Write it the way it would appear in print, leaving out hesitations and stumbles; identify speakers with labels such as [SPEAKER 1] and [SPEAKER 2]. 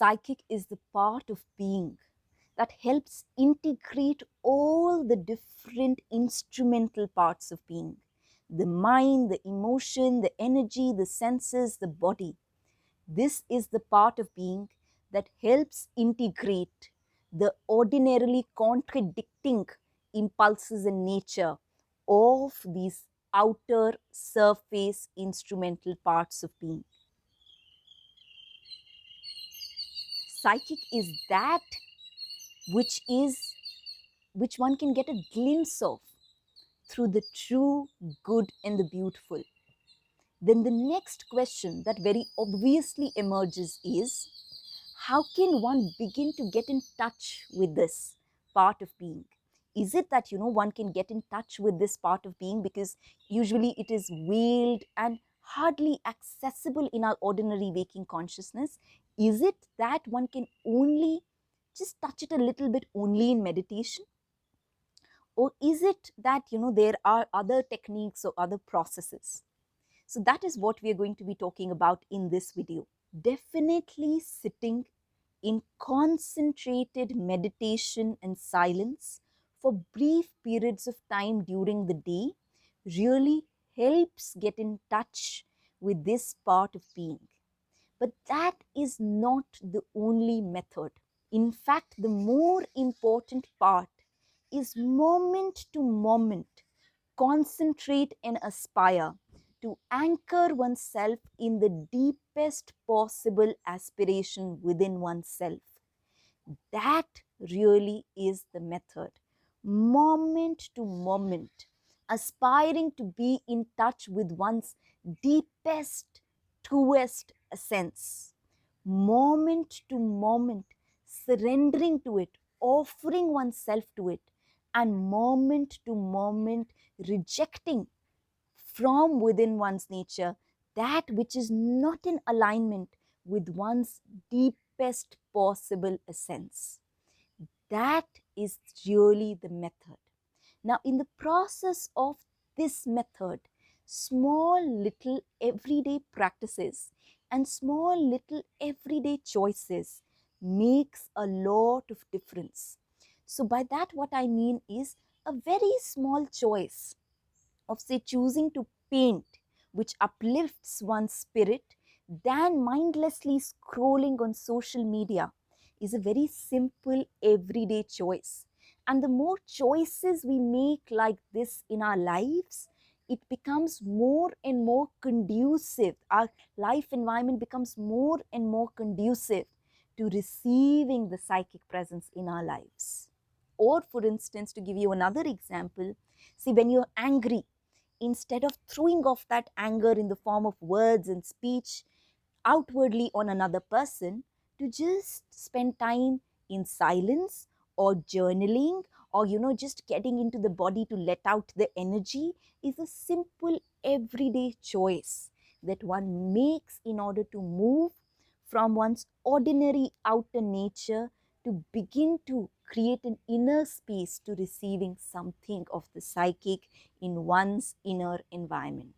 [SPEAKER 1] Psychic is the part of being that helps integrate all the different instrumental parts of being: the mind, the emotion, the energy, the senses, the body. This is the part of being that helps integrate the ordinarily contradicting impulses in nature of these outer surface instrumental parts of being. Psychic is that which is which one can get a glimpse of through the true, good, and the beautiful. Then the next question that very obviously emerges is, how can one begin to get in touch with this part of being? Is it that, one can get in touch with this part of being because usually it is veiled and hardly accessible in our ordinary waking consciousness? Is it that one can only just touch it a little bit only in meditation? Or is it that, there are other techniques or other processes? So that is what we are going to be talking about in this video. Definitely sitting in concentrated meditation and silence for brief periods of time during the day really helps get in touch with this part of being. But that is not the only method. In fact, the more important part is moment to moment concentrate and aspire to anchor oneself in the deepest possible aspiration within oneself. That really is the method. Moment to moment, aspiring to be in touch with one's deepest, truest essence. Moment to moment, surrendering to it, offering oneself to it, and moment to moment, rejecting from within one's nature that which is not in alignment with one's deepest possible essence. That is really the method. Now, in the process of this method, small little everyday practices and small little everyday choices makes a lot of difference. So by that what I mean is a very small choice of, say, choosing to paint, which uplifts one's spirit, than mindlessly scrolling on social media, is a very simple everyday choice. And the more choices we make like this in our lives, it becomes more and more conducive. Our life environment becomes more and more conducive to receiving the psychic presence in our lives. Or, for instance, to give you another example, see, when you're angry, instead of throwing off that anger in the form of words and speech outwardly on another person, to just spend time in silence or journaling or just getting into the body to let out the energy is a simple everyday choice that one makes in order to move from one's ordinary outer nature to begin to create an inner space to receiving something of the psychic in one's inner environment.